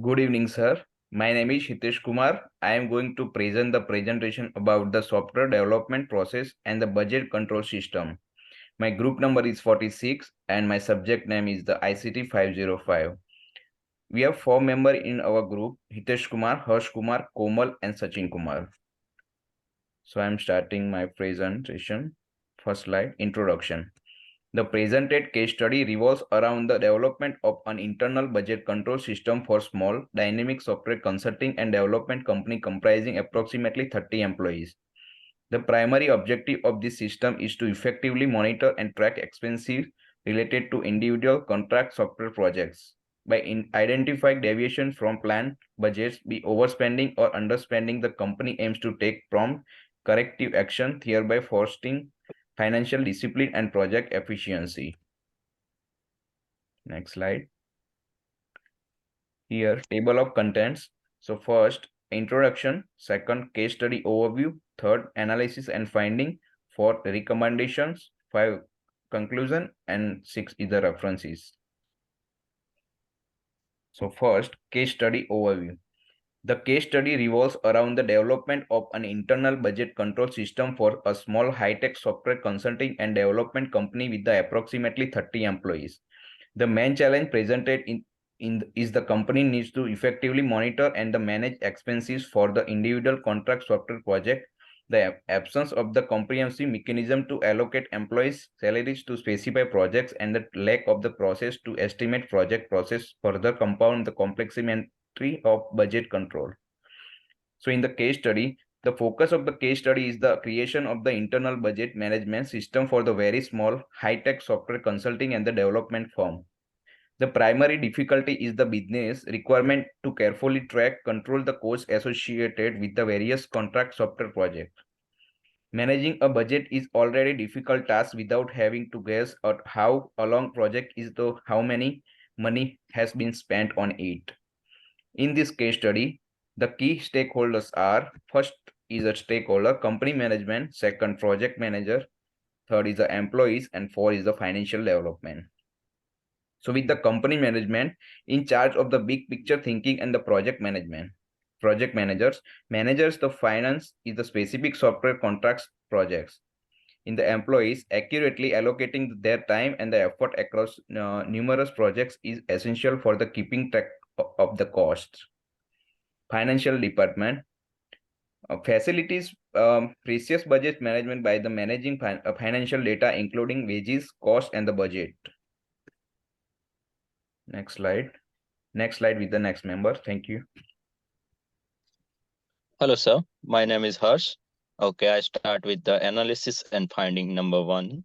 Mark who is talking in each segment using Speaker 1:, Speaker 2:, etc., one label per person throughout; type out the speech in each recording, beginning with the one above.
Speaker 1: Good evening, sir. My name is Hitesh Kumar. I am going to present the presentation about the software development process and the budget control system. My group number is 46 and my subject name is the ict505. We have four members in our group: Hitesh Kumar, Harsh Kumar, Komal, and Sachin Kumar. So I am starting my presentation. First slide, introduction. The presented case study revolves around the development of an internal budget control system for small, dynamic software consulting and development company comprising approximately 30 employees. The primary objective of this system is to effectively monitor and track expenses related to individual contract software projects. By identifying deviations from planned budgets, be overspending or underspending, the company aims to take prompt corrective action, thereby fostering financial discipline and project efficiency. Next slide. Here, table of contents. So first, introduction. Second, case study overview. Third, analysis and finding. Fourth, recommendations. Five, conclusion. And six is the references. So first, case study overview. The case study revolves around the development of an internal budget control system for a small high-tech software consulting and development company with approximately 30 employees. The main challenge presented is the company needs to effectively monitor and manage expenses for the individual contract software project. The absence of the comprehensive mechanism to allocate employees' salaries to specify projects and the lack of the process to estimate project process further compound the complexity of budget control. So in the case study, the focus of the case study is the creation of the internal budget management system for the very small high-tech software consulting and the development firm. The primary difficulty is the business requirement to carefully track, control the costs associated with the various contract software projects. Managing a budget is already a difficult task without having to guess at how a long project is to how many money has been spent on it. In this case study, the key stakeholders are: first is a stakeholder, company management; second, project manager; third is the employees; and four is the financial development. So with the company management in charge of the big picture thinking and the project management. Project managers the finance is the specific software contracts projects. In the employees, accurately allocating their time and the effort across numerous projects is essential for the keeping track of the costs. Financial department facilities precious budget management by the managing financial data including wages, cost, and the budget. Next slide. Next slide with the next member. Thank you.
Speaker 2: Hello, sir. My name is Harsh. Okay, I start with the analysis and finding number one.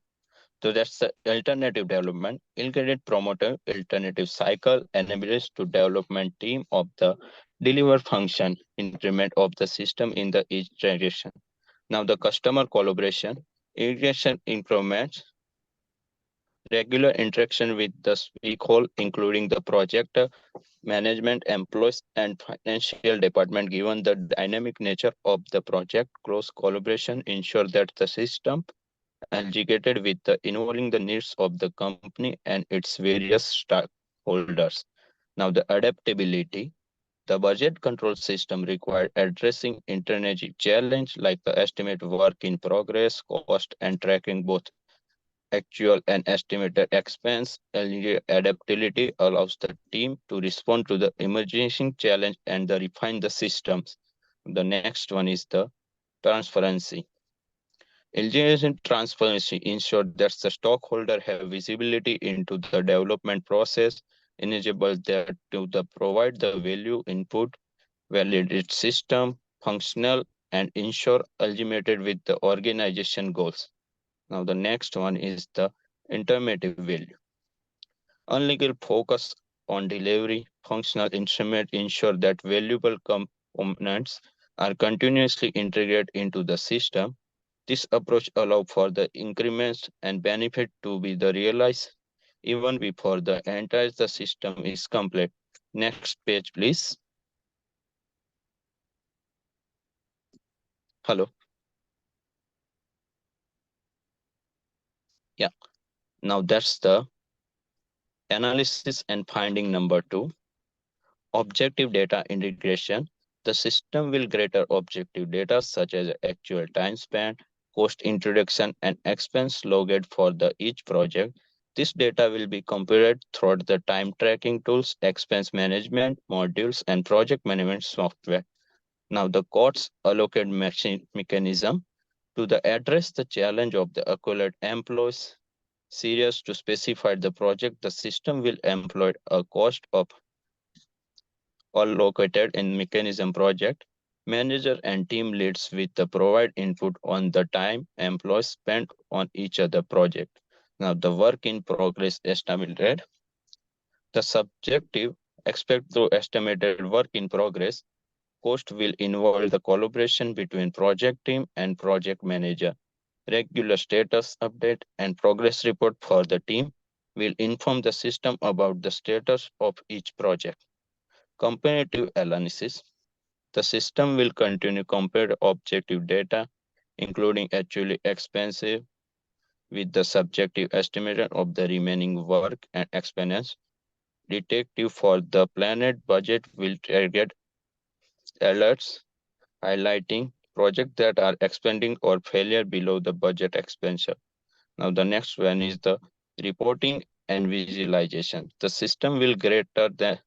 Speaker 2: So that's the alternative development. Integrated promoter alternative cycle enables to development team of the deliver function increment of the system in the each generation. Now the customer collaboration, integration improvements, regular interaction with the stakeholder, including the project management, employees, and financial department. Given the dynamic nature of the project, close collaboration ensure that the system educated with the involving the needs of the company and its various stakeholders. Now the adaptability. The budget control system required addressing internal challenge like the estimate work in progress, cost, and tracking both actual and estimated expense. Adaptability allows the team to respond to the emerging challenge and refine the systems. The next one is the transparency. Intelligent transparency ensures that the stockholder have visibility into the development process, enable that to provide the value input, validate system, functional, and ensure alignment with the organization goals. Now the next one is the intermediate value. Unlegal focus on delivery, functional instrument ensure that valuable components are continuously integrated into the system. This approach allows for the increments and benefit to be the realized even before the entire the system is complete. Next page, please. Hello. Yeah. Now that's the analysis and finding number two. objective data integration. The system will gather objective data such as actual time spent, cost introduction, and expense logged for the each project. This data will be computed through the time tracking tools, expense management modules, and project management software. Now, the costs allocate mechanism to the address the challenge of the accurate employees serious to specify the project, the system will employ a cost of all located in mechanism project. Manager and team leads with the provide input on the time employees spent on each other project. Now the work in progress estimated. The subjective expect through estimated work in progress cost will involve the collaboration between project team and project manager. Regular status update and progress report for the team will inform the system about the status of each project. Comparative analysis. The system will continue compare objective data, including actually expensive, with the subjective estimate of the remaining work and expense. Detective for the planet budget will target alerts highlighting projects that are expanding or failure below the budget expenditure. Now the next one is the reporting and visualization. The system will greater the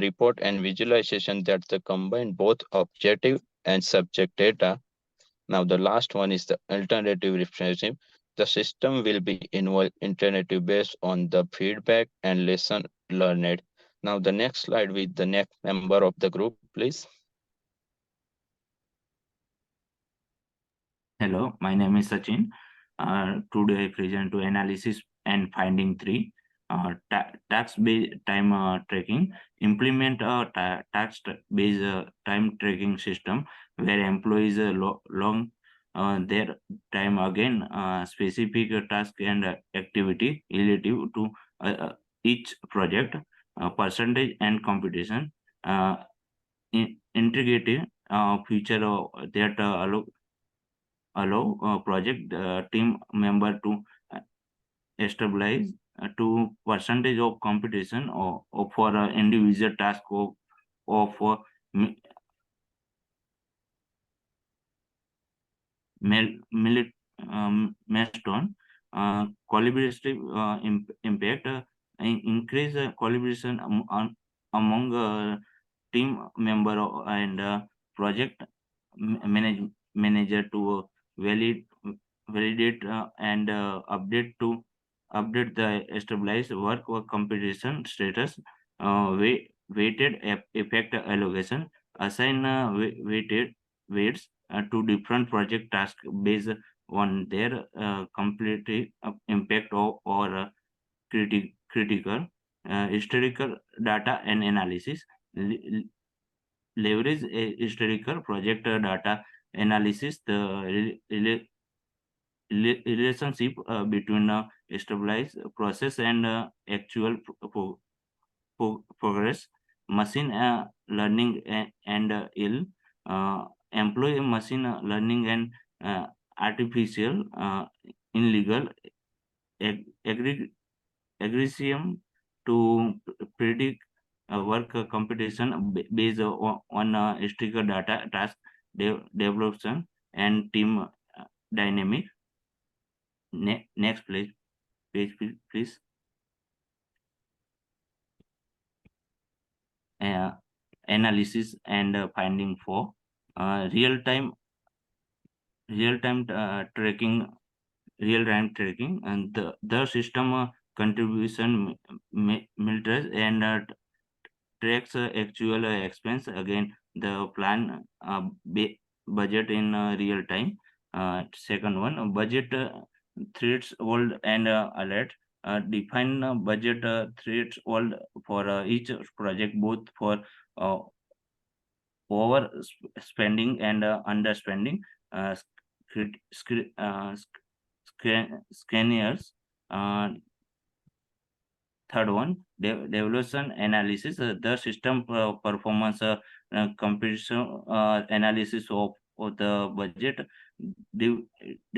Speaker 2: report and visualization that the combine both objective and subject data. Now the last one is the alternative representation. The system will be involved alternative based on the feedback and lesson learned. Now the next slide with the next member of the group, please.
Speaker 3: Hello, my name is Sachin. Today I present to analysis and finding three. Tax-based time tracking. Implement a tax-based time tracking system where employees long their time again specific task and activity relative to each project, percentage and competition. Uh, Integrative feature that allow project team member to uh, establish to percentage of competition or for individual task of mi- milestone collaborative impact increase collaboration among team member and project manager to valid validate and update the stabilized work or competition status, weighted effect allocation, assign weights to different project tasks based on their complete impact or critical historical data and analysis. Leverage a historical project data analysis, the relationship between stabilized process and actual progress, machine learning and ill, employ machine learning and artificial in legal ag- agreement to predict work competition based on historical data, task development, and team dynamic. Next, please. Uh, Analysis and finding for real time tracking, real time tracking, and the system contribution meters and tracks actual expense again the plan budget in real time. Second one, budget threshold and alert. Define budget threshold for each project, both for uh, over spending and underspending. Uh, Scanners. Third one, devolution analysis, the system performance comparison analysis of the budget. De-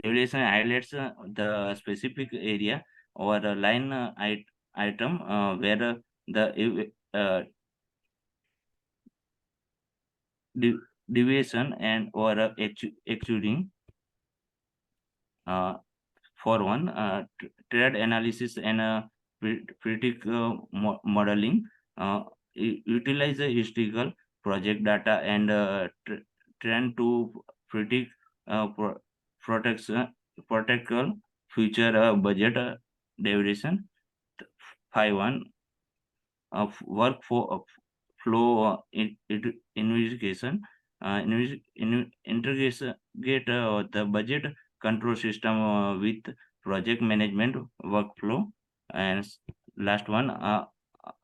Speaker 3: Devolution highlights the specific area or a line item where the deviation and or exceeding. For one, trade analysis and critic modeling utilize the historical project data and trend to predict protectable future budget deviation. 5.1 of work for flow investigation, integrate the budget control system with project management workflow. And last one,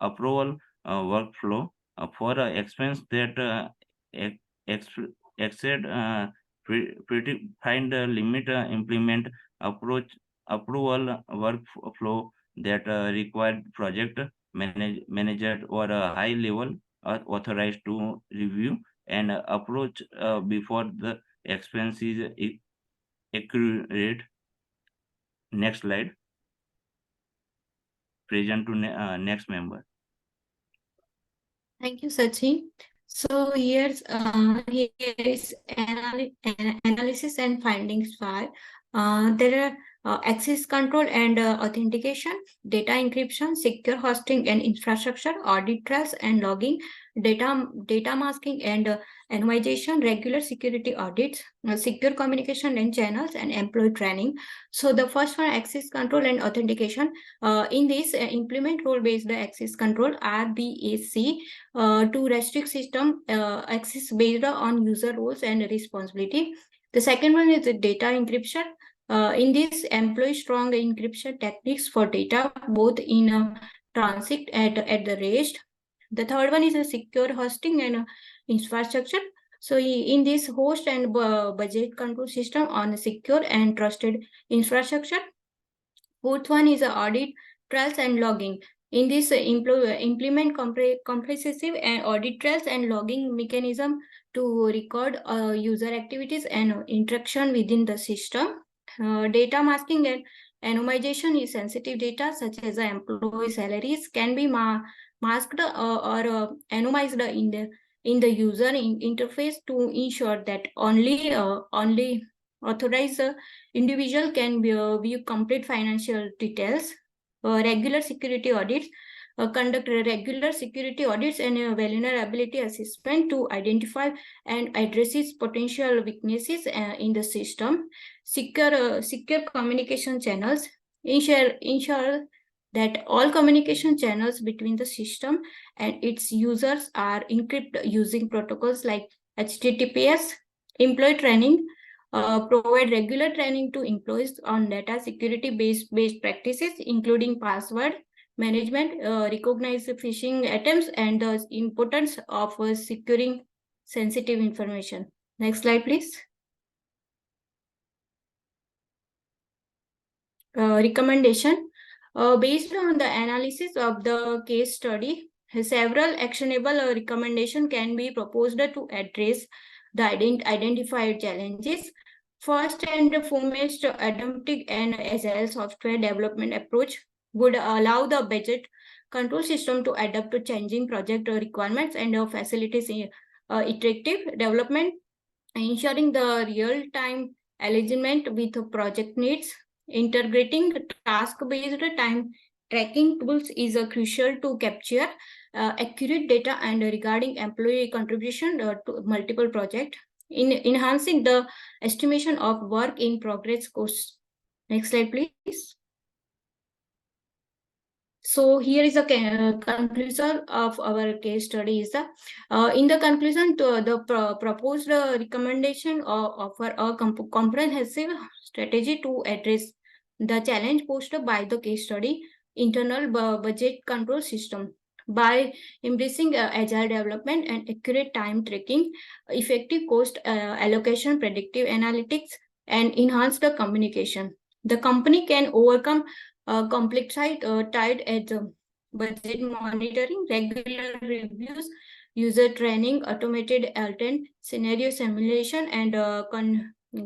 Speaker 3: approval workflow for expense that ex- ex- exceed predefined limit, implement approach approval workflow that required project manager or a high level authorized to review and approach before the expense is accurate. Next slide. Present to next member.
Speaker 4: Thank you, Sachin. So here is analysis and findings file. There are access control and authentication, data encryption, secure hosting and infrastructure, audit trails and logging, data masking and anonymization, regular security audits, secure communication and channels, and employee training. So the first one, access control and authentication. In this, implement role-based access control (RBAC) to restrict system access based on user roles and responsibility. The second one is the data encryption. In this, employ strong encryption techniques for data both in transit at the rest. The third one is a secure hosting and infrastructure. So in this, host and budget control system on a secure and trusted infrastructure. Fourth one is audit, trails and logging. In this, implement comprehensive and audit trails and logging mechanism to record user activities and interaction within the system. Data masking and anonymization is sensitive data such as employee salaries can be masked or anonymized in the user interface to ensure that only authorized individual can view complete financial details. Regular security audits. Conduct regular security audits and vulnerability assessment to identify and address potential weaknesses in the system. Secure communication channels. Ensure that all communication channels between the system and its users are encrypted using protocols like HTTPS. Employee training. Provide regular training to employees on data security based practices, including password management, recognize phishing attempts, and the importance of securing sensitive information. Next slide, please. Recommendation. Based on the analysis of the case study, several actionable recommendations can be proposed to address the identified challenges. First and foremost, adaptive and agile software development approach would allow the budget control system to adapt to changing project requirements and facilities iterative development, ensuring the real-time alignment with project needs. Integrating task-based time tracking tools is crucial to capture accurate data and regarding employee contribution to multiple projects, in enhancing the estimation of work in progress costs. Next slide, please. So here is a conclusion of our case study. Is in the conclusion, to the proposed recommendation offer a comprehensive strategy to address the challenge posed by the case study, internal budget control system. By embracing agile development and accurate time tracking, effective cost allocation, predictive analytics, and enhance the communication, the company can overcome complexity tied at budget monitoring, regular reviews, user training, automated alternate scenario simulation, and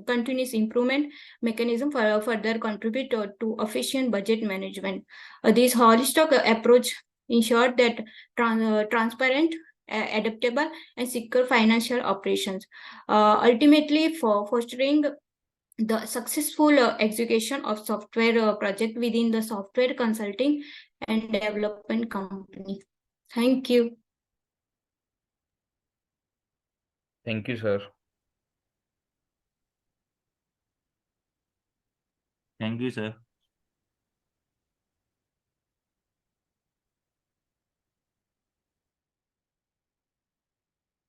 Speaker 4: continuous improvement mechanism for further contribute to efficient budget management. This holistic approach ensure that transparent, adaptable, and secure financial operations. Ultimately, for fostering the successful execution of software project within the software consulting and development company. Thank you.
Speaker 1: Thank you, sir.
Speaker 3: Thank you, sir.